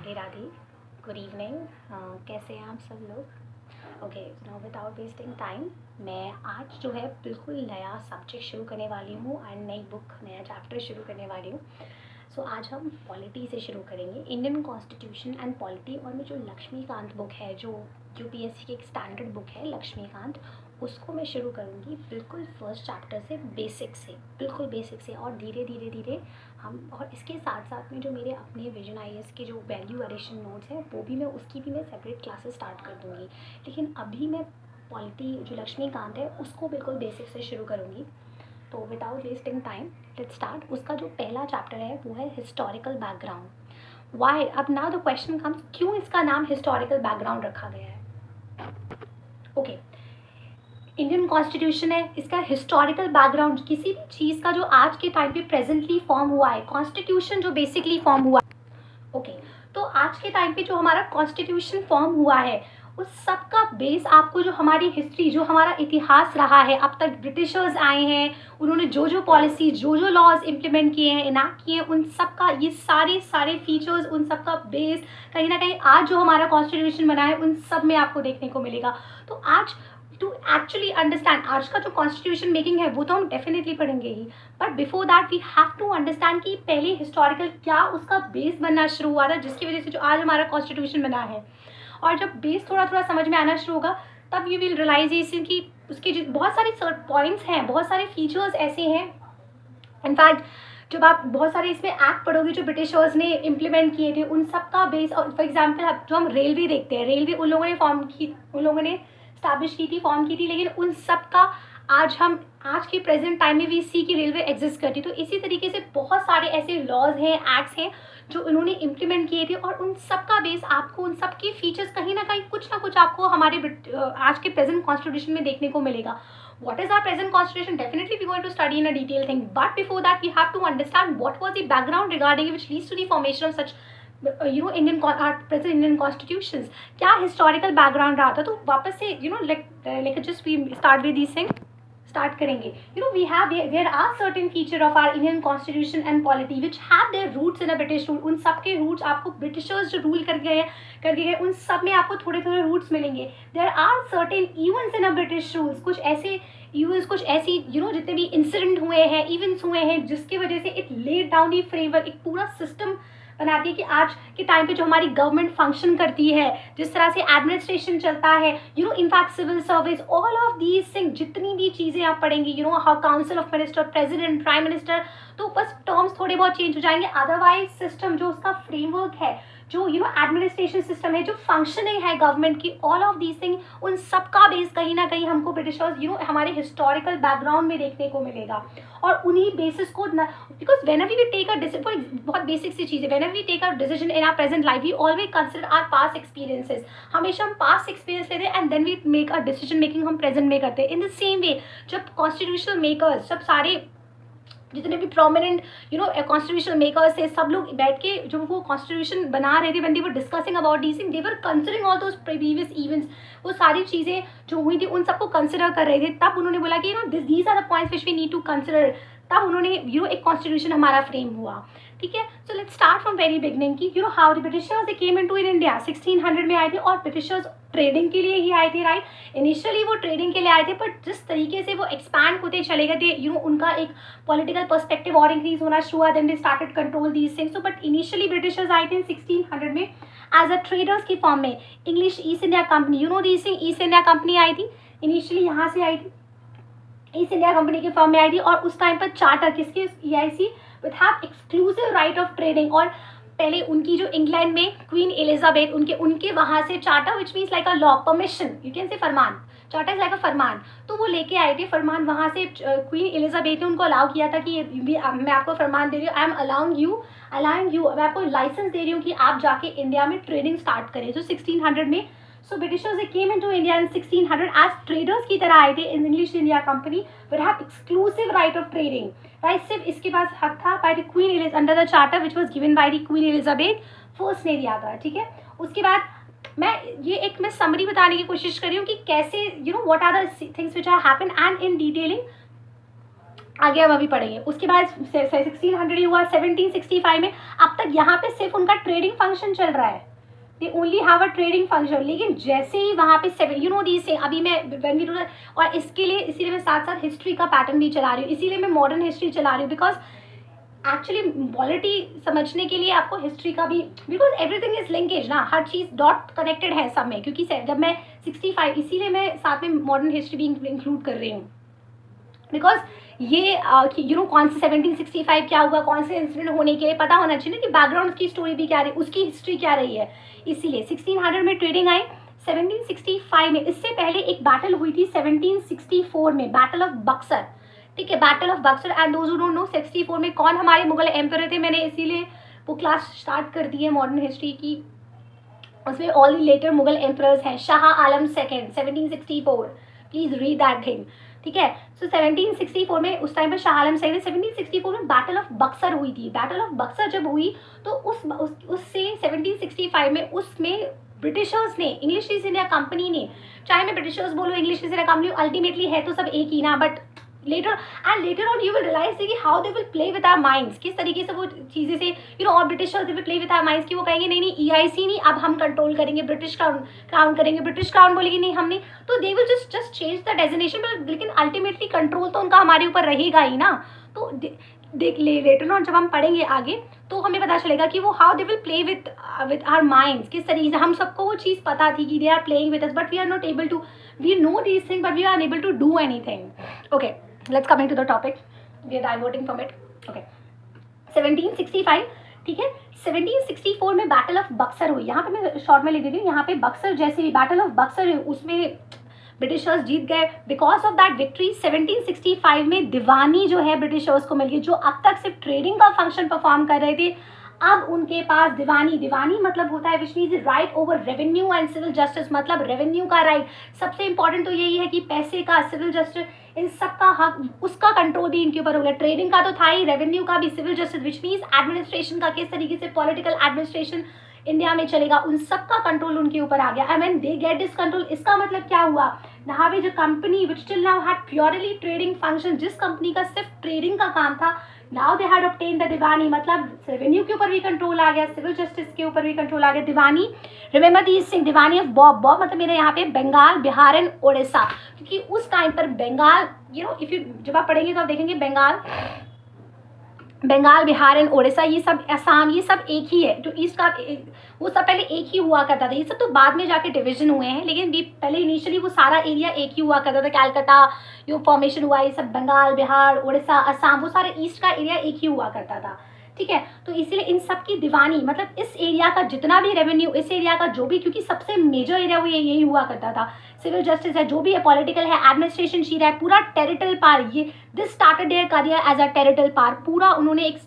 Radhe Radhe, good evening. कैसे हैं आप सब लोग? Okay, now without wasting time मैं आज जो है बिल्कुल नया सब्जेक्ट शुरू करने वाली हूँ एंड नई बुक, नया चैप्टर शुरू करने वाली हूँ। सो आज हम पॉलिटी से शुरू करेंगे, इंडियन कॉन्स्टिट्यूशन एंड पॉलिटी। और मैं जो लक्ष्मीकांत बुक है, जो यूपीएससी की एक स्टैंडर्ड बुक है लक्ष्मीकांत, उसको मैं शुरू करूँगी बिल्कुल फर्स्ट चैप्टर से, बेसिक से, बिल्कुल बेसिक से। और धीरे धीरे धीरे हम, और इसके साथ साथ में जो मेरे अपने विजन आईएएस के जो वैल्यू एडिशन नोट्स हैं, वो भी मैं, उसकी भी मैं सेपरेट क्लासेस स्टार्ट कर दूँगी। लेकिन अभी मैं पॉलिटी जो लक्ष्मीकांत है उसको बिल्कुल बेसिक से शुरू करूँगी। तो without wasting time let's start. उसका जो पहला चैप्टर है वो है हिस्टोरिकल बैकग्राउंड। वाई, अब नाउ द क्वेश्चन कम्स, क्यों इसका नाम हिस्टोरिकल बैकग्राउंड रखा गया है? ओके, इंडियन कॉन्स्टिट्यूशन है, इसका हिस्टोरिकल बैकग्राउंड किसी भी चीज़ का जो आज के टाइम पे प्रेजेंटली फॉर्म हुआ है, कॉन्स्टिट्यूशन जो बेसिकली फॉर्म हुआ है। ओके, तो आज के टाइम पे जो हमारा कॉन्स्टिट्यूशन फॉर्म हुआ है उस सब का बेस आपको, जो हमारी हिस्ट्री, जो हमारा इतिहास रहा है, अब तक ब्रिटिशर्स आए हैं, उन्होंने जो जो पॉलिसी, जो जो लॉज इम्प्लीमेंट किए हैं, इनाक्ट किए हैं, उन सब का, ये सारे सारे फीचर्स, उन सब का बेस कहीं ना कहीं आज जो हमारा कॉन्स्टिट्यूशन बना है उन सब में आपको देखने को मिलेगा। तो आज टू एक्चुअली अंडरस्टैंड आज का जो कॉन्स्टिट्यूशन मेकिंग है वो तो हम डेफिनेटली पढ़ेंगे ही, but before that we have to understand कि पहले हिस्टोरिकल क्या उसका बेस बनना शुरू हुआ था, जिसकी वजह से जो आज हमारा कॉन्स्टिट्यूशन बना है। और जब बेस थोड़ा थोड़ा समझ में आना शुरू होगा तब यू विल रियलाइजेशन कि उसके जो बहुत सारे पॉइंट्स हैं, बहुत सारे फीचर्स ऐसे हैं। इनफैक्ट जब आप बहुत सारे इसमें एक्ट पढ़ोगे जो ब्रिटिशर्स ने इम्प्लीमेंट किए थे, उन सब का बेस, और फॉर एग्जाम्पल जो हम रेलवे देखते हैं, रेलवे उन लोगों ने उन लोगों ने स्टैब्लिश की थी, फॉर्म की थी, लेकिन उन सब का आज के प्रेजेंट टाइम में भी सी की रेलवे एग्जिस्ट करती। तो इसी तरीके से बहुत सारे ऐसे लॉज हैं, एक्ट्स हैं जो उन्होंने इम्प्लीमेंट किए थे, और उन सब का बेस आपको, उन सब के फीचर्स कहीं ना कुछ आपको हमारे आज के प्रेजेंट कॉन्स्टिट्यूशन में देखने को मिलेगा। What is our present constitution? Definitely we're going to study in a detailed thing, but before that we have to understand what was the background regarding it which leads to the formation of such our present Indian constitutions. क्या historical background रहा था? तो वापस से like just we start with these things. Start करेंगे। there are certain feature of our Indian constitution and polity which have their roots in a British rule. उन सब के roots आपको ब्रिटिशर्स जो रूल करके गए उन सब में आपको थोड़े थोड़े रूट्स मिलेंगे। there are certain events in a British rules, कुछ ऐसे events, कुछ ऐसी जितने भी इंसिडेंट हुए हैं, इवेंट्स हुए हैं, जिसकी वजह से it laid down the framework, एक पूरा सिस्टम बनाती है कि आज के टाइम पे जो हमारी गवर्नमेंट फंक्शन करती है, जिस तरह से एडमिनिस्ट्रेशन चलता है, in fact civil service, all of these thing, जितनी भी चीज़ें आप पढ़ेंगी, how council of minister, president, prime minister, तो बस टर्म्स थोड़े बहुत चेंज हो जाएंगे, अदरवाइज सिस्टम जो उसका फ्रेमवर्क है, जो एडमिनिस्ट्रेशन सिस्टम है, जो फंक्शनिंग है गवर्नमेंट की, ऑल ऑफ दीज थिंग, उन सब का बेस कहीं ना कहीं हमको ब्रिटिशर्स हमारे हिस्टोरिकल बैकग्राउंड में देखने को मिलेगा। और उन्हीं बेसिस को, because whenever we take a decision, बहुत बेसिक सी चीज़ है, whenever we take a decision in our present life we always consider our past experiences। हमेशा हम पास्ट एक्सपीरियंस लेते हैं and then we make a decision making हम present में करते हैं। इन द सेम वे जब कॉन्स्टिट्यूशनल मेकर्स, जब सारे जितने भी प्रोमिनेंट कॉन्स्टिट्यूशनल मेकर्स थे, सब लोग बैठ के जो वो कॉन्स्टिट्यूशन बना रहे थे, when they were discussing about these things, they were considering all those previous events, वो सारी चीज़ें जो हुई थी उन सबको कंसिडर कर रहे थे। तब उन्होंने बोला कि these are the points which we need to consider. तब उन्होंने एक कॉन्स्टिट्यूशन हमारा फ्रेम हुआ। ठीक है, so let's start from very beginning की how the Britishers they came into in India 1600 में आए थे, और ब्रिटिशर्स ट्रेडिंग के लिए ही आए थे, राइट। इनिशियली वो ट्रेडिंग के लिए आए थे, बट जिस तरीके से वो एक्सपैंड होते चले गए थे, उनका एक पॉलिटिकल पर्सपेक्टिव और इंक्रीज होना शुरू हुआ, then they started control these things. So but initially Britishers आए थे 1600 में एज अ ट्रेडर्स की फॉर्म में। English East India company, these thing, East India company आई थी, इनिशियली यहाँ से आई थी, ईस्ट इंडिया कंपनी के फॉर्म में आई थी। और उस टाइम पर चार्टर किसके, EIC with have exclusive right of trading. और पहले उनकी जो इंग्लैंड में क्वीन एलिजाबेथ, उनके वहाँ से charter which means like a law, permission, you can say फरमान, चार्टर इज लाइक अ फरमान, तो वो लेके आए थे फरमान। वहाँ से क्वीन एलिजाबेथ ने उनको अलाउ किया था कि मैं आपको फरमान दे रही हूँ, आई एम अलाउंग यू, मैं आपको लाइसेंस दे रही हूँ कि आप जाके इंडिया में ट्रेडिंग स्टार्ट करें। तो 1600 में So Britishers they came into India in 1600 as traders की तरह आए थे in English India Company would have exclusive right of trading, right। सिर्फ इसके पास हक था by the Queen Elizabeth under the charter which was given by the Queen Elizabeth first ने दिया था। ठीक है, उसके बाद मैं समरी बताने की कोशिश कर रही हूँ कि कैसे what are the things which have happened and in detailing आगे हम अभी पढ़ेंगे। उसके बाद 1600 हुआ, 1765 में अब तक यहाँ पे सिर्फ उनका ट्रेडिंग फंक्शन चल रहा है, they only have a trading function. लेकिन जैसे ही वहाँ पे यू नो दीस अभी मैं when we do that, और इसके लिए इसीलिए मैं साथ साथ हिस्ट्री का पैटर्न भी चला रही हूँ, इसीलिए मैं मॉडर्न हिस्ट्री चला रही हूँ, बिकॉज एक्चुअली पॉलिटी समझने के लिए आपको हिस्ट्री का भी, बिकॉज एवरीथिंग इज लिंकेज ना, हर चीज़ डॉट कनेक्टेड है सब में, क्योंकि जब मैं 65 इसीलिए मैं साथ में मॉडर्न हिस्ट्री भी इंक्लूड कर रही हूँ, बिकॉज ये यू नो कौन से 1765 क्या हुआ, कौन से इंसिडेंट होने के लिए पता होना चाहिए ना कि बैकग्राउंड की स्टोरी भी क्या रही, उसकी हिस्ट्री क्या रही है। इसीलिए 1600 में ट्रेडिंग आई, 1765 में, इससे पहले एक बैटल हुई थी 1764 में, बैटल ऑफ बक्सर, ठीक है, battle of Buxar. And those who don't know 64 में कौन हमारे मुगल एम्पायर थे, मैंने इसीलिए वो क्लास स्टार्ट कर दी है मॉडर्न हिस्ट्री की, उसमें all the later Mughal emperors हैं। Shah Alam second 1764, please read that thing, ठीक है। सो 1764 में उस टाइम पर शाह आलम सेकेंड, 1764 में बैटल ऑफ बक्सर हुई थी। बैटल ऑफ बक्सर जब हुई तो उससे 1765 में उसमें ब्रिटिशर्स ने, इंग्लिश ईस्ट इंडिया कंपनी ने, चाहे मैं ब्रिटिशर्स बोलूँ English East India company, ultimately है तो सब एक ही ना, but later on you will realize कि how they will play with our minds, किस तरीके से वो चीज़ें से यू नो, और Britishers they will play with our minds, कि वो कहेंगे नहीं नहीं EIC नहीं, अब हम कंट्रोल करेंगे, ब्रिटिश क्राउन करेंगे, ब्रिटिश क्राउन बोलेगी नहीं हमने, तो they will just change the designation, लेकिन अल्टीमेटली कंट्रोल तो उनका हमारे ऊपर रहेगा ही ना। तो देख लेटर ऑन जब हम पढ़ेंगे आगे तो हमें पता चलेगा कि वो how they will play with our minds, किस तरीके से। हम सबको वो चीज़ पता थी कि they are playing with us, but we are not able to, we know these thing but we are unable to do anything. Okay, let's come into the topic, we are diverting from it. Okay, 1765, ठीक है। 1764 में battle of Buxar हुई, यहाँ पे मैं short में लिख देती हूँ, यहाँ पे बक्सर जैसे बैटल ऑफ बक्सर हुई, उसमें ब्रिटिशर्स जीत गए। बिकॉज ऑफ दैट विक्ट्री 1765 में दीवानी जो है ब्रिटिशर्स को मिल गई, जो अब तक सिर्फ ट्रेडिंग का फंक्शन परफॉर्म कर रहे थे, अब उनके पास दीवानी मतलब होता है which means right over revenue and civil justice, मतलब रेवेन्यू का राइट। सबसे इंपॉर्टेंट तो यही है कि पैसे का, सिविल जस्टिस, इन सब का हक, उसका कंट्रोल भी इनके ऊपर हो गया। ट्रेडिंग का तो था ही, रेवेन्यू का भी, civil justice which means administration का, किस तरीके से पॉलिटिकल एडमिनिस्ट्रेशन इंडिया में चलेगा, उन सब का कंट्रोल उनके ऊपर आ गया। I mean they get this control. इसका मतलब क्या हुआ, नाउ जो company which till now had purely trading function, जिस कंपनी का सिर्फ ट्रेडिंग का काम था, now they had obtain the diwani, मतलब रेवेन्यू के ऊपर भी कंट्रोल आ गया, सिविल जस्टिस के ऊपर भी कंट्रोल आ गया। Diwani, remember these thing, diwani of बॉब मतलब मेरे यहाँ पे बंगाल, बिहार एंड उड़ीसा, क्योंकि उस टाइम पर Bengal, you know if you जब आप पढ़ेंगे तो आप देखेंगे बंगाल, बिहार एंड उड़ीसा, ये सब, असम, ये सब एक ही है। जो ईस्ट का वो सब पहले एक ही हुआ करता था, ये सब तो बाद में जाके डिवीजन हुए हैं, लेकिन भी पहले इनिशियली वो सारा एरिया एक ही हुआ करता था। कैलकाटा जो फॉर्मेशन हुआ, ये सब बंगाल, बिहार, उड़ीसा, असम, वो सारे ईस्ट का एरिया एक ही हुआ करता था, ठीक है। तो इसीलिए इन सब की दीवानी, मतलब इस एरिया का जितना भी रेवेन्यू, इस एरिया का जो भी, क्योंकि सबसे मेजर एरिया वो यही हुआ करता था, सिविल जस्टिस है, जो भी है, पॉलिटिकल है, एडमिनिस्ट्रेशन शीरा है, पूरा टेरिटल पार, ये this started their career as a territorial power, पूरा उन्होंने एक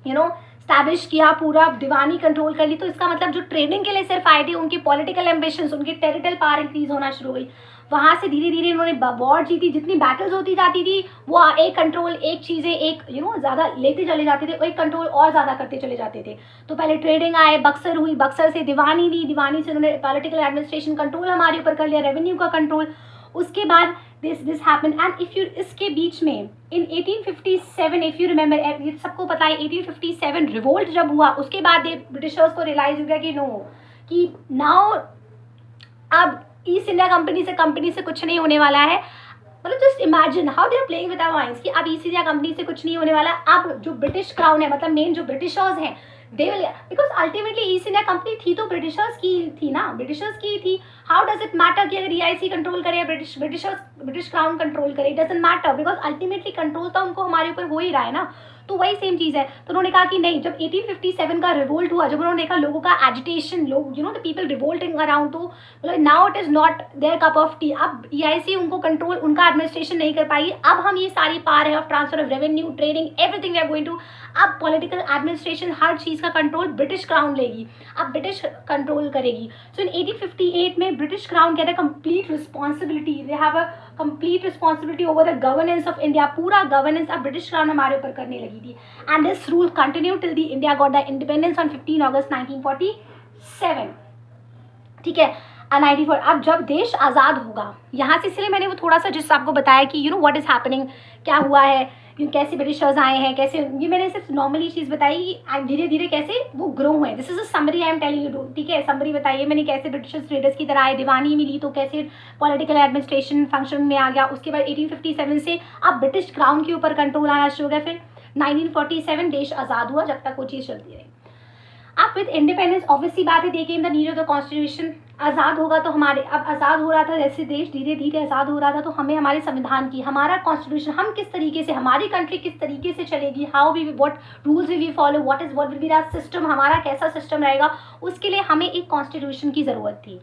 यू नो स्टैब्लिश किया, पूरा दीवानी कंट्रोल कर ली। तो इसका मतलब जो ट्रेडिंग के लिए सिर्फ आए थे, उनकी पॉलिटिकल एम्बिशंस, उनकी टेरिटल पावर इंक्रीज होना शुरू हुई। वहाँ से धीरे धीरे इन्होंने वॉर जीती, जितनी बैटल्स होती जाती थी वो एक कंट्रोल, एक चीज़ें, एक ज़्यादा लेते चले जाते थे, एक कंट्रोल और ज़्यादा करते चले जाते थे। तो पहले ट्रेडिंग आए, बक्सर हुई, बक्सर से दीवानी ली, दीवानी से उन्होंने पॉलिटिकल एडमिनिस्ट्रेशन कंट्रोल हमारे ऊपर कर लिया, रेवेन्यू का कंट्रोल। उसके बाद this happen and if you, इसके बीच में इन 1857, इफ़ यू रिमेंबर, सबको पता है 1857 रिवोल्ट जब हुआ, उसके बाद ब्रिटिशर्स को रियलाइज हो गया कि नो, कि नाउ अब ईस्ट इंडिया कंपनी से कुछ नहीं होने वाला है। मतलब just imagine how they are playing with our minds कि अब ईस्ट इंडिया कंपनी से कुछ नहीं होने वाला। अब जो ब्रिटिश क्राउन है, मतलब मेन जो ब्रिटिशर्स हैं, they will, because ultimately east India company थी तो ब्रिटिशर्स की थी ना, ब्रिटिशर्स की थी। हाउ डज इट मैटर कि अगर EIC कंट्रोल करे या ब्रिटिश क्राउन कंट्रोल करे, it doesn't matter, because ultimately control तो उनको हमारे ऊपर हो ही रहा है ना। तो वही सेम चीज़ है। तो उन्होंने कहा कि नहीं, जब 1857 का रिवोल्ट हुआ, जब उन्होंने देखा लोगों का एजिटेशन, लोग द पीपल रिवोल्टिंग अराउंड, तो मतलब now it is not their cup of tea. अब EIC उनको कंट्रोल, उनका एडमिनिस्ट्रेशन नहीं कर पाएगी। अब हम ये सारी पावर है of transfer of revenue, trading, everything we are going to, अब पॉलिटिकल एडमिनिस्ट्रेशन, हर चीज़ का कंट्रोल ब्रिटिश क्राउन लेगी, अब ब्रिटिश कंट्रोल करेगी। सो इन 1858 में ब्रिटिश क्राउन कहते हैं complete responsibility, they have a complete responsibility over the governance of India. पूरा गवर्नेंस अब ब्रिटिश क्राउन हमारे ऊपर करने लगी थी। And this rule continue till the India got the independence on 15 अगस्त 1947, ठीक है। 1940 अब जब देश आज़ाद होगा, यहाँ से इसलिए मैंने वो थोड़ा सा जिस आपको बताया कि you know what is happening, क्या हुआ है, कैसे ब्रिटिशर्स आए हैं, कैसे, ये मैंने सिर्फ नॉर्मली चीज़ बताई कि धीरे धीरे कैसे वो ग्रो हुए। This is a summary I am telling you, ठीक है, समरी बताइए मैंने कैसे ब्रिटिशर्स ट्रेडर्स की तरह आए, दीवानी मिली तो कैसे पॉलिटिकल एडमिनिस्ट्रेशन फंक्शन में आ गया। उसके बाद 1857 से अब ब्रिटिश क्राउन के ऊपर कंट्रोल आना शुरू हो गया। फिर 1947 देश आज़ाद हुआ, जब तक वो चीज़ चलती रही। अब विद इंडिपेंडेंस ऑब्वियसली बात है, देखिए in the need of the constitution, आज़ाद होगा तो हमारे, अब आज़ाद हो रहा था जैसे देश धीरे धीरे आज़ाद हो रहा था, तो हमें हमारे संविधान की, हमारा कॉन्स्टिट्यूशन, हम किस तरीके से, हमारी कंट्री किस तरीके से चलेगी, how we, what rules we follow, what will be the system, हमारा कैसा सिस्टम रहेगा, उसके लिए हमें एक कॉन्स्टिट्यूशन की ज़रूरत थी।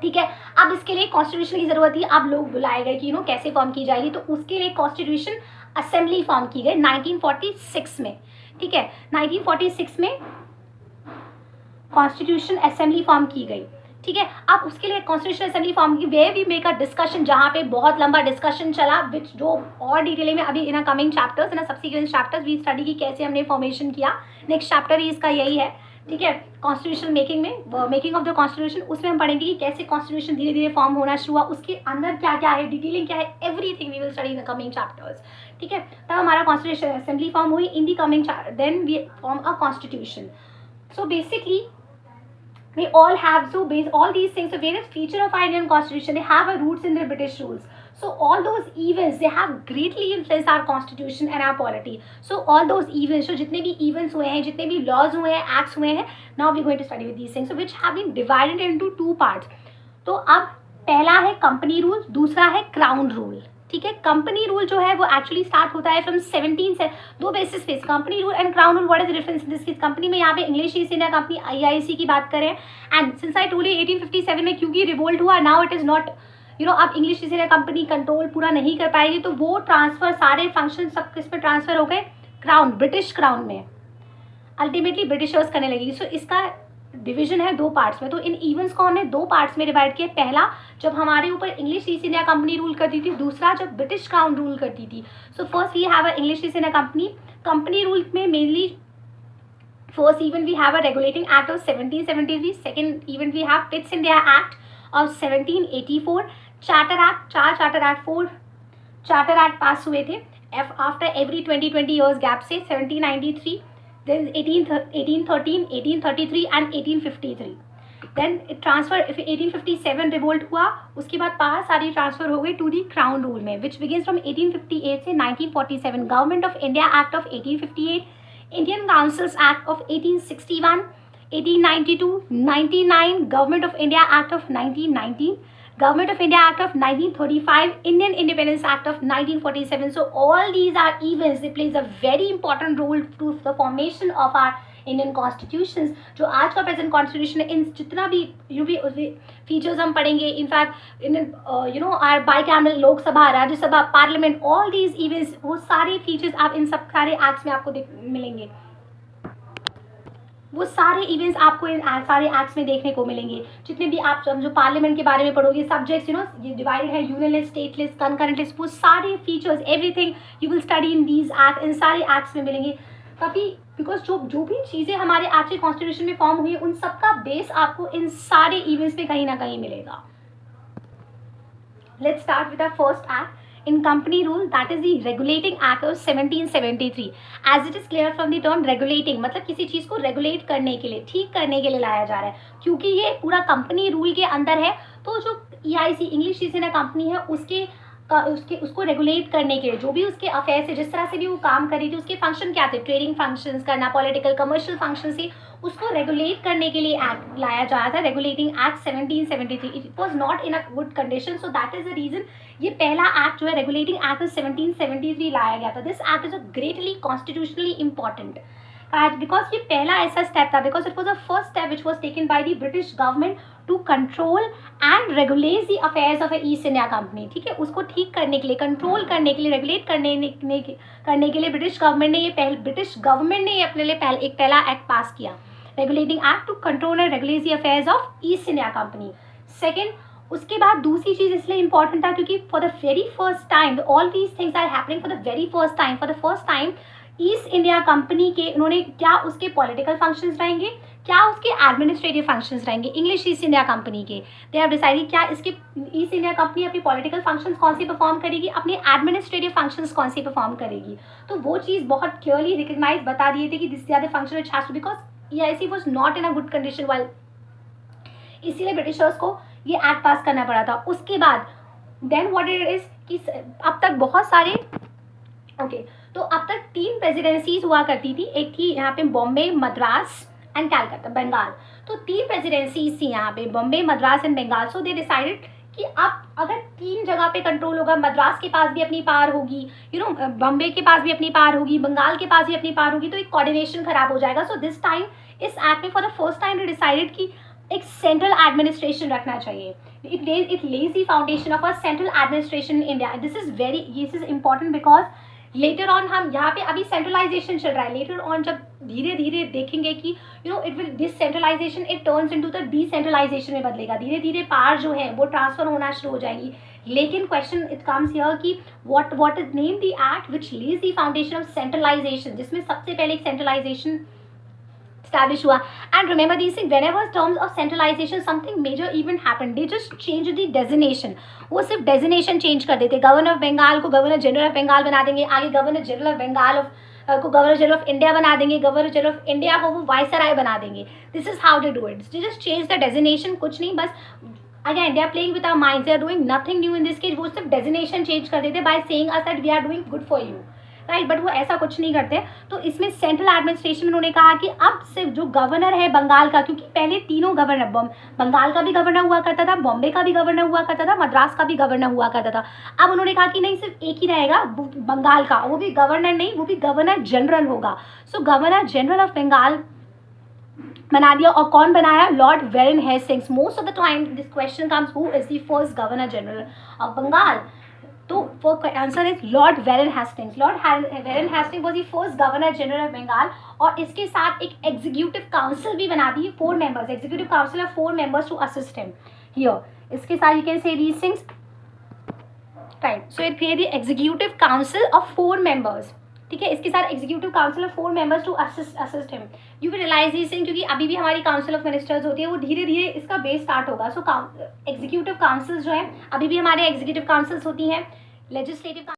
ठीक है, अब इसके लिए कॉन्स्टिट्यूशन की ज़रूरत थी। अब लोग बुलाए गए कि कैसे फॉर्म की जाएगी, तो उसके लिए कॉन्स्टिट्यूशन असेंबली फॉर्म की गई 1946 में। ठीक है, 1946 में कॉन्स्टिट्यूशन असेंबली फॉर्म की गई। ठीक है, अब उसके लिए कॉन्स्टिट्यूशन असेंबली फॉर्म की, way we make a discussion, जहाँ पे बहुत लंबा डिस्कशन चला, विच जो और डिटेल में अभी in coming chapters, in subsequent chapters we study की कैसे हमने फॉर्मेशन किया। नेक्स्ट चैप्टर ही इसका यही है। ठीक है, कॉन्स्टिट्यूशन मेकिंग में, मेकिंग ऑफ द कॉन्स्टिट्यूशन, उसमें हम पढ़ेंगे कि कैसे कॉन्स्टिट्यूशन धीरे धीरे फॉर्म होना शुरू हुआ, उसके अंदर क्या क्या है, डिटेलिंग क्या है, everything we will study in the coming chapters. ठीक है, तब हमारा कॉन्स्टिट्यूशन असेंबली फॉर्म हुई in the coming, then we form a constitution. So basically they all have, so based all these things, so various feature of our Indian constitution, they have a roots in their British rules. So all those events, they have greatly influenced our constitution and our polity. So all those events, so जितने भी events हुए हैं, जितने भी laws हुए हैं, acts हुए हैं, now we are going to study with these things, so which have been divided into two parts. तो अब पहला है कंपनी रूल, दूसरा है क्राउन रूल। ठीक है, कंपनी रूल जो है वो एक्चुअली स्टार्ट होता है फ्रॉम 17 से, दो बेसिस पे, company rule and crown rule. What is the difference in this case? Company में यहाँ पे English East India company IIC की बात करें, and since I told you 1857 में क्योंकि रिवोल्ट हुआ, नाउ इट इज नॉट अब English East India company control पूरा नहीं कर पाएगी, तो वो ट्रांसफर, सारे फंक्शन सब किस में ट्रांसफर हो गए? क्राउन, ब्रिटिश क्राउन में, अल्टीमेटली ब्रिटिशर्स करने लगी। सो इसका डिवीजन है दो पार्ट्स में। तो इन इवेंट्स को हमने दो पार्ट्स में डिवाइड किया। पहला जब हमारे ऊपर English East India company rule करती थी, दूसरा जब ब्रिटिश क्राउन रूल करती थी। So first we have a English East India company rule में mainly first event we have a regulating act of 1773, second event we have Pitts India act of 1784, charter act, four charter act pass हुए थे after every 20 years gap से, 1793, then 1813, 1833 and 1853. Then transfer 1857 revolt हुआ, उसके बाद power सारी transfer हो गई to the crown rule में, विच बिगिंस फ्रॉम 1858 से 1947। Government of India act of 1858, Indian councils act of 1861, 1892, 99, government of India act of 1919, Government of India Act of 1935, Indian Independence Act of 1947. So all these are events, they plays a very important role to the formation of our Indian constitutions. जो आज का present constitution है, इन जितना भी features हम पढ़ेंगे, in fact in our bicameral Lok Sabha, Rajya Sabha, parliament, all these events, वो सारे features आप इन सब सारे acts में आपको मिलेंगे। वो सारे इवेंट्स आपको इन सारे एक्ट्स में देखने को मिलेंगे। जितने भी आप जो पार्लियामेंट के बारे में पढ़ोगे, सब्जेक्ट्स ये डिवाइडेड है, union list, state list, concurrent list, वो सारे features, everything you will study in these act, इन सारे एक्ट्स में मिलेंगे। तभी बिकॉज जो भी चीज़ें हमारे आज के कॉन्स्टिट्यूशन में फॉर्म हुई है, उन सबका बेस आपको इन सारे इवेंट्स में कहीं ना कहीं मिलेगा। Let's start with the first act in company rule, that is the regulating act of 1773. as it is clear from the term regulating, मतलब किसी चीज़ को रेगुलेट करने के लिए, ठीक करने के लिए लाया जा रहा है, क्योंकि ये पूरा कंपनी रूल के अंदर है। तो जो EIC English East India company है, उसको रेगुलेट करने के लिए जो भी उसके अफेयर्स है, जिस तरह से भी वो काम कर रही थी, उसके फंक्शन क्या थे, ट्रेडिंग फंक्शंस करना, पॉलिटिकल कमर्शियल फंक्शन से, उसको रेगुलेट करने के लिए एक्ट लाया जा रहा था, regulating act 1773। It was not in a good condition, so that is the reason ये पहला एक्ट जो है रेगुलेटिंग एक्ट 1773 लाया गया था। This act is a greatly constitutionally important because ये पहला ऐसा स्टेप था, because it was the first step which was taken by the British government to control and regulate the affairs of a East India company. ठीक है, उसको ठीक करने के लिए, कंट्रोल करने के लिए, रेगुलेट करने के लिए ब्रिटिश गवर्नमेंट ने ये अपने लिए एक पहला एक्ट पास किया, regulating act to control and regulate the affairs of East India company. Second, उसके बाद दूसरी चीज़ इसलिए इंपॉर्टेंट था क्योंकि for the very first time all these things are happening for the very first time East India company के उन्होंने क्या उसके पॉलिटिकल फंक्शंस रहेंगे, क्या उसके एडमिनिस्ट्रेटिव फंक्शंस रहेंगे इंग्लिश ईस्ट इंडिया कंपनी के। दे हैव डिसाइडेड क्या इसके ईस्ट इंडिया कंपनी अपनी पॉलिटिकल फंक्शंस कौन सी परफॉर्म करेगी, अपने एडमिनिस्ट्रेटिव फंक्शंस कौन सी परफॉर्म करेगी। तो वो चीज़ बहुत क्लियरली रिकग्नाइज बता दिए थे कि this are the function which has to, because EIC was not in a good condition while, इसीलिए ब्रिटिशर्स को ये एक्ट पास करना पड़ा था। उसके बाद देन व्हाट इट इज कि अब तक बहुत सारे तो अब तक 3 प्रेसिडेंसीज हुआ करती थी। एक थी यहाँ पे बॉम्बे, मद्रास एंड कैलकाटा, बंगाल। तो 3 प्रेसिडेंसीज थी यहाँ पे, Bombay, Madras and Bengal. So they decided कि अब अगर 3 जगह पे कंट्रोल होगा, मद्रास के पास भी अपनी पावर होगी, बॉम्बे के पास भी अपनी पावर होगी, बंगाल के पास भी अपनी पावर होगी, तो एक कोऑर्डिनेशन खराब हो जाएगा। सो दिस टाइम इस एक्ट में for the first time they decided कि एक सेंट्रल एडमिनिस्ट्रेशन रखना चाहिए। It Lay's the foundation of a central administration in India. This is important because later on हम यहाँ पे अभी सेंट्रलाइजेशन चल रहा है, लेटर ऑन जब धीरे धीरे देखेंगे कि it will this centralization it turns into the decentralization में बदलेगा, धीरे धीरे पावर जो है वो ट्रांसफर होना शुरू हो जाएगी। लेकिन क्वेश्चन इट कम्स हियर कि what is name the act which lays the foundation of centralization, जिसमें सबसे पहले एक सेंट्रलाइजेशन established हुआ। And remember these things, whenever terms of centralization something major event happened, they just change the designation। वो सिर्फ designation change कर देते, governor of Bengal को गवर्नर जनरल ऑफ बंगाल बना देंगे, आगे गवर्नर जनरल ऑफ बंगाल को गवर्नर जनरल ऑफ इंडिया बना देंगे, गवर्नर जनरल ऑफ इंडिया को वो वाइसराय बना देंगे। This is how they do it, they just change the designation, कुछ नहीं, बस again they are playing with our minds, they are doing nothing new in this case. वो सिर्फ designation change कर देते by saying us that we are doing good for you, right, but वो ऐसा कुछ नहीं करते। तो इसमें सेंट्रल एडमिनिस्ट्रेशन में उन्होंने कहा कि अब सिर्फ जो गवर्नर है बंगाल का, क्योंकि पहले तीनों गवर्नर, बंगाल का भी गवर्नर हुआ करता था, बॉम्बे का भी गवर्नर हुआ करता था, मद्रास का भी गवर्नर हुआ करता था। अब उन्होंने कहा कि नहीं, सिर्फ एक ही रहेगा बंगाल का, वो भी गवर्नर नहीं, वो भी गवर्नर जनरल होगा। So governor general of Bengal बना दिया। और कौन बनाया? Lord Warren Hastings. Most of the time this question comes, who is the first governor general of Bengal? तो for answer is lord Warren Hastings. Lord Warren Hastings was the first governor general of Bengal. और इसके साथ एक executive council भी बना दी, 4 members, executive council of 4 members to assist him here. इसके साथ you can say these things, right. So it create the executive council of 4 members, ठीक है। इसके साथ executive council of 4 members to assist him. You will realize this thing, क्योंकि अभी भी हमारी काउंसिल ऑफ मिनिस्टर्स होती है, वो धीरे धीरे इसका बेस स्टार्ट होगा। सो एग्जीक्यूटिव काउंसिल जो है, अभी भी हमारे एग्जीक्यूटिव काउंसिल्स होती हैं, लेजिस्लेटिव।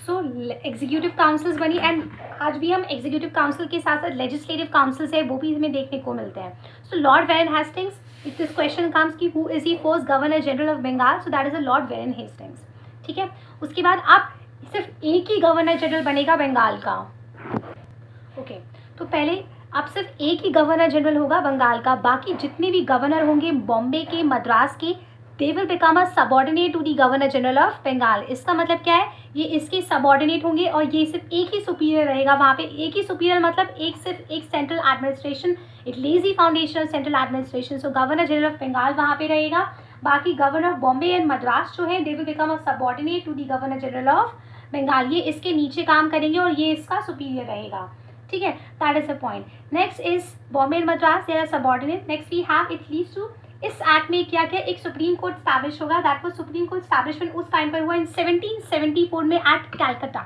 सो एग्जीक्यूटिव काउंसिल्स बनी, एंड आज भी हम एग्जीक्यूटिव काउंसिल के साथ साथ लेजिस्लेटिव काउंसिल्स है वो भी हमें देखने को मिलते हैं। So lord Warren Hastings, if this question comes कि who is he first governor general of Bengal, so that is a lord Warren Hastings, ठीक है। उसके बाद अब सिर्फ एक ही गवर्नर जनरल बनेगा बंगाल का, ओके। तो पहले अब सिर्फ एक ही गवर्नर जनरल होगा बंगाल का, बाकी जितने भी गवर्नर होंगे बॉम्बे के, मद्रास के, they will become a subordinate to the governor general of Bengal. इसका मतलब क्या है? ये इसके सबॉर्डिनेट होंगे और ये सिर्फ एक ही सुपीरियर रहेगा वहाँ पे। एक ही सुपीरियर मतलब सिर्फ एक central administration, it lays the foundation of central administration. So governor general of Bengal वहाँ पे रहेगा, बाकी governor of Bombay and Madras जो है they will become a subordinate to the governor general of Bengal. ये इसके नीचे काम करेंगे और ये इसका सुपीरियर रहेगा, ठीक है। That is the point. Next is Bombay and Madras, they are subordinate. Next we have it leads to, इस एक्ट में क्या क्या, एक सुप्रीम कोर्ट स्टैब्लिश होगा। That was supreme court establishment उस टाइम पर हुआ इन 1774 में एट कैलकाटा,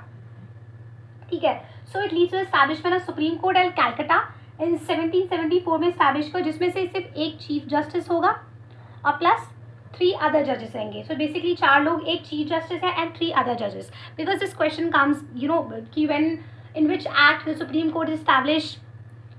ठीक है। So it leads to establishment of supreme court at Calcutta in 1774 में स्टैब्लिश हुआ, जिसमें से सिर्फ एक चीफ जस्टिस होगा और प्लस 3 अदर जजेस रहेंगे। सो बेसिकली 4 लोग, एक चीफ जस्टिस है एंड 3 अदर जजेस। बिकॉज दिस क्वेश्चन कम्स कि when in which act the supreme court is establish,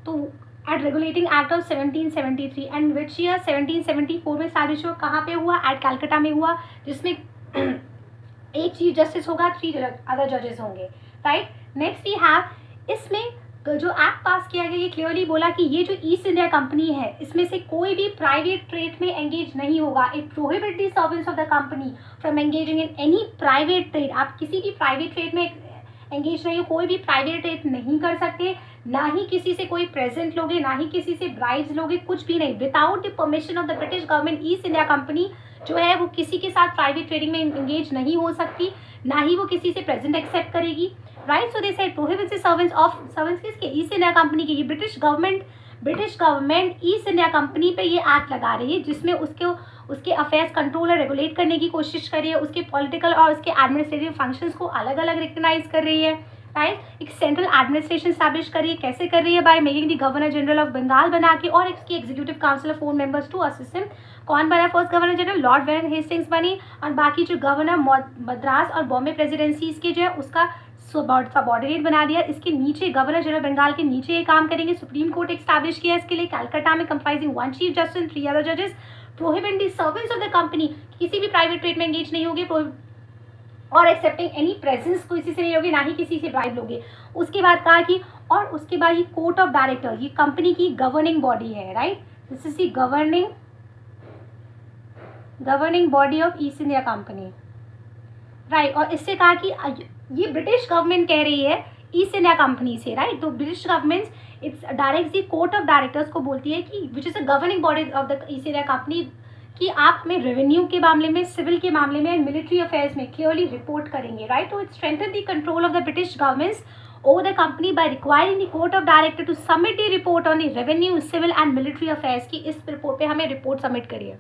तो at regulating act of 1773 and which year 1774 में स्टैब्लिश हुआ। कहाँ पे हुआ? एट कैलकाटा में हुआ, जिसमें एक चीफ जस्टिस होगा, 3 अदर जजेस होंगे, राइट। नेक्स्ट वी हैव, इसमें जो एक्ट पास किया गया ये क्लियरली बोला कि ये जो ईस्ट इंडिया कंपनी है इसमें से कोई भी प्राइवेट ट्रेड में एंगेज नहीं होगा। It prohibit the servants of the company from engaging in any private trade. आप किसी भी प्राइवेट ट्रेड में एंगेज नहीं हो, कोई भी प्राइवेट ट्रेड नहीं कर सकते, ना ही किसी से कोई प्रेजेंट लोगे, ना ही किसी से ब्राइब्स लोगे, कुछ भी नहीं। Without the permission of the British government east India company जो है वो किसी के साथ प्राइवेट ट्रेडिंग में एंगेज नहीं हो सकती, ना ही वो किसी से प्रेजेंट एक्सेप्ट करेगी, right. So they said prohibits the servants किसके? ईस्ट इंडिया कंपनी के। British government east India company पे ये एक्ट लगा रही है, जिसमें उसके अफेयर्स कंट्रोल और रेगुलेट करने की कोशिश कर रही है, उसके पॉलिटिकल और उसके एडमिनिस्ट्रेटिव फंक्शंस को अलग अलग रिकग्नाइज कर रही है, राइट। एक सेंट्रल एडमिनिस्ट्रेशन स्टैब्लिश कर रही है, कैसे कर रही है, by making the governor general of Bengal बना के, और इसकी executive council of 4 members to assist him. कौन बना first governor general? Lord Warren Hastings बनी, और बाकी जो गवर्नर मद्रास और बॉम्बे प्रेसिडेंसीज के जो है उसका सबॉर्डिनेट बना दिया। इसके नीचे गवर्नर जनरल बंगाल के नीचे ये काम करेंगे। सुप्रीम कोर्ट एक्स्टैब्लिश किया इसके लिए कलकत्ता में, comprising 1 chief justice and 3 other जजेस। Prohibit the service of the company, किसी भी प्राइवेट ट्रेड में एंगेज नहीं होगी, और एक्सेप्टिंग एनी प्रेजेंस किसी से नहीं होगी, ना ही किसी से ब्राइब लोगे। उसके बाद कहा कि, और उसके बाद ये कोर्ट ऑफ डायरेक्टर, ये कंपनी की गवर्निंग बॉडी है, right. This is the governing body of East India company, right. और इससे कहा कि ये ब्रिटिश गवर्नमेंट कह रही है ईस्ट इंडिया कंपनी से, राइट। तो British government it's direct the court of directors को बोलती है कि which is a governing body of the east India company, कि आप हमें रेवेन्यू के मामले में, सिविल के मामले में, मिलिट्री अफेयर्स में क्लियरली रिपोर्ट करेंगे, राइट। तो it strengthen the control of the British governments over the company by requiring the court of director to submit the report on the revenue, civil and military affairs, की इस report पे हमें report submit करिए,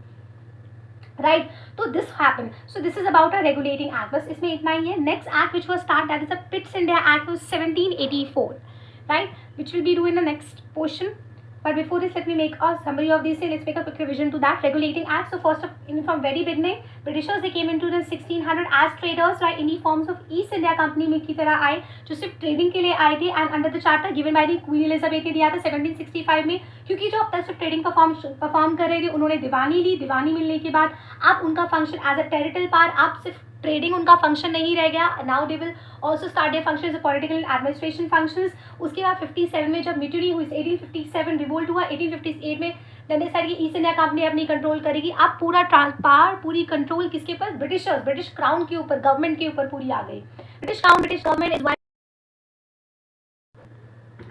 right. तो this happen, so this is about a regulating act, बस इसमें इतना ही है। Next act which was start, that is the पिट्स India act 1784, right, which will be do in the next portion. But before this, let me make a summary of these. Let's make a quick revision to that. Regulating Act. So first of, from very beginning, Britishers they came into the 1600 as traders, right? In the forms of East India Company में की तरह आए, जो सिर्फ trading के लिए आए थे, and under the charter given by the Queen Elizabeth ने दिया था 1765 में, क्योंकि जो अब तक सिर्फ ट्रेडिंग परफॉर्म कर रहे थे, उन्होंने दीवानी ली। दीवानी मिलने के बाद अब उनका function as a territorial power, अब सिर्फ ट्रेडिंग उनका फंक्शन नहीं रह गया, now they will also start their function as political and administration functions. उसके बाद 57 में जब मिटरी हुई, 1857 रिवोल्ट हुआ, 1858 में देन साइड की ईस्ट इंडिया कंपनी अपनी कंट्रोल करेगी। अब पूरा पावर, पूरी कंट्रोल किसके ऊपर? ब्रिटिशर्स, ब्रिटिश क्राउन के ऊपर, गवर्नमेंट के ऊपर पूरी आ गई। British crown, British government is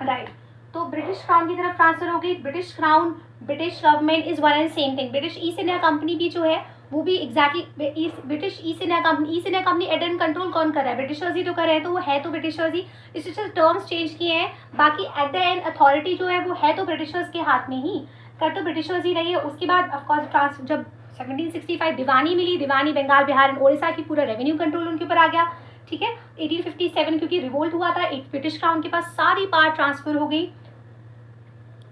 right, तो ब्रिटिश क्राउन की तरफ ट्रांसफर हो गई। British crown, British government is one and same thing. British East India company भी जो है वो भी exactly British East India company aid and control कौन कर रहा है? ब्रिटिशर्स ही तो कर रहे हैं, तो वो है तो ब्रिटिशर्स ही। इससे टर्म्स चेंज किए हैं, बाकी एट द एंड अथॉरिटी जो है वो है तो ब्रिटिशर्स के हाथ में ही, कर तो ब्रिटिशर्स ही रही है। उसके बाद ऑफकोर्स जब 1765 दीवानी मिली, दीवानी बंगाल, बिहार एंड ओडिशा की पूरा रेवेन्यू कंट्रोल उनके ऊपर आ गया, ठीक है। 1857 क्योंकि रिवोल्ट हुआ था, एक ब्रिटिश क्राउन के पास सारी पावर ट्रांसफर हो गई।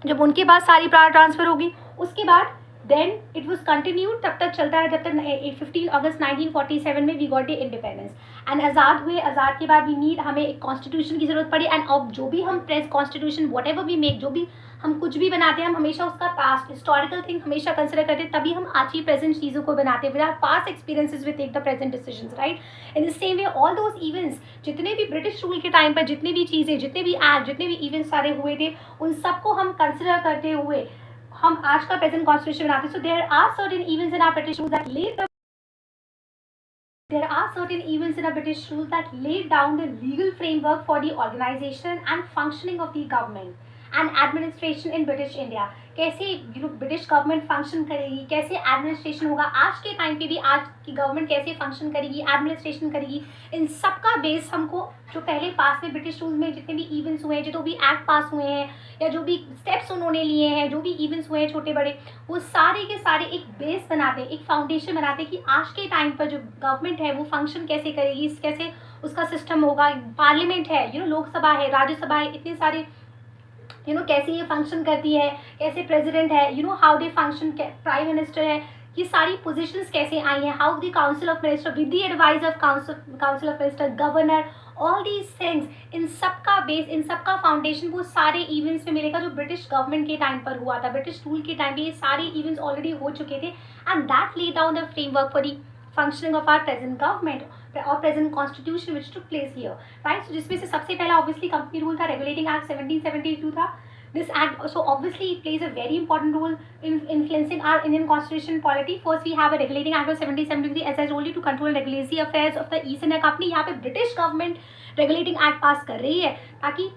जब उनके पास सारी पावर ट्रांसफर होगी, उसके बाद देन इट वॉज कंटिन्यूड, तब तक चलता है जब तक 15 अगस्त 1947 में we got the independence and आज़ाद हुए। आज़ाद के बाद वी नीड, हमें एक कॉन्स्टिट्यूशन की जरूरत पड़ी। एंड अब जो भी हम press constitution whatever we make, जो भी हम कुछ भी बनाते हैं, हम हमेशा उसका पास्ट हिस्टोरिकल थिंग हमेशा कंसिडर करते हैं, तभी हम आज की प्रेजेंट चीज़ों को बनाते हैं। With our past experiences we take the present decisions, right. In the same way all those events, जितने भी ब्रिटिश रूल के टाइम पर जितने भी चीज़ें, जितने भी एक्ट, जितने भी इवेंट्स सारे हुए थे, उन सबको हम कंसिडर करते हुए हम आज का प्रेजेंट कॉन्स्टिट्यूशन बनाते हैं। So there are certain events in our British rule that led There are certain events in our British rules that laid down the legal framework for the organization and functioning of the government and administration in British India. कैसे British government function करेगी, कैसे administration होगा, आज के time पे भी आज की गवर्नमेंट कैसे फंक्शन करेगी, एडमिनिस्ट्रेशन करेगी, इन सब का बेस हमको जो पहले पास में ब्रिटिश रूल में जितने भी इवेंट्स हुए हैं, जो भी एक्ट पास हुए हैं या जो भी स्टेप्स उन्होंने लिए हैं, जो भी इवेंट्स हुए हैं छोटे बड़े, वो सारे के सारे एक बेस बनाते हैं, एक फाउंडेशन बनाते हैं कि आज के टाइम पर जो गवर्नमेंट है वो फंक्शन कैसे करेगी, कैसे उसका सिस्टम होगा। पार्लियामेंट है, लोकसभा है, राज्यसभा है, इतने सारे कैसे ये फंक्शन करती है, कैसे प्रेसिडेंट है, how they function, prime minister है, ये सारी पोजीशंस कैसे आई हैं, how the council of minister with the advice of council of minister, governor, all these things, इन सब का बेस, इन सब का फाउंडेशन वो सारे इवेंट्स में मिलेगा जो ब्रिटिश गवर्नमेंट के टाइम पर हुआ था। ब्रिटिश रूल के टाइम पे ये सारे इवेंट्स ऑलरेडी हो चुके थे and that led down the framework for the functioning of our present government और present constitution which took place here, right. So जिसमें से सबसे पहला ऑब्वियसली कंपनी रूल था, रेगुलेटिंग एक्ट 1772 था। This act so obviously plays a very important role in influencing our Indian constitution polity. First we have a regulating act of 1773 as I told you to control and regulate the affairs of the East India Company. यहाँ पे British government regulating act पास कर रही है ताकि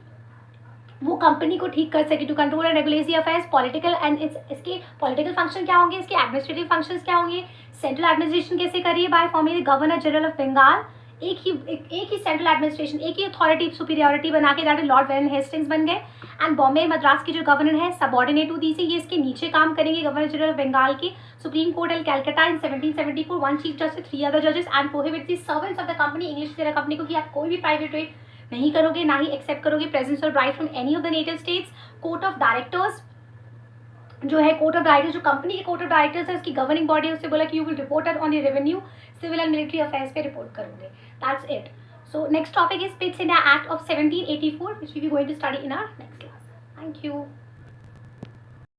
वो company को ठीक कर सके, to control and regulate the affairs, political and इसके पॉलिटिकल फंक्शन क्या होंगे, इसके एडमिनिस्ट्रेटिव फंक्शंस क्या होंगे, सेंट्रल एडमिनिस्ट्रेशन कैसे करिए by forming governor general of Bengal, एक ही सेंट्रल एडमिनिस्ट्रेशन, एक ही अथॉरिटी सुपीरियरिटी बना के that is lord Warren Hastings बन गए। एंड बॉम्बे मद्रास के जो गवर्नर है सबॉर्डिनेट टू दी से, ये इसके नीचे काम करेंगे गवर्नर जनरल ऑफ बंगाल के। Supreme Court in Calcutta in 1774, one chief justice, 3 other judges, and prohibits the servants of the company, English दे रहा कंपनी को कि आप कोई भी प्राइवेट ट्रेड नहीं करोगे, ना ही एक्सेप्ट करोगे प्रेजेंस और bright from any of the native states. Court of directors जो है, कोर्ट ऑफ डायरेक्टर्स जो कंपनी के कोर्ट ऑफ डायरेक्टर्स है, उसकी गवर्निंग बॉडी है, उससे बोला कि you will report on your revenue, civil and military affairs पे रिपोर्ट करोगे. That's it. So next topic is Pitt's India Act of 1784, which we will be going to study in our next class. Thank you.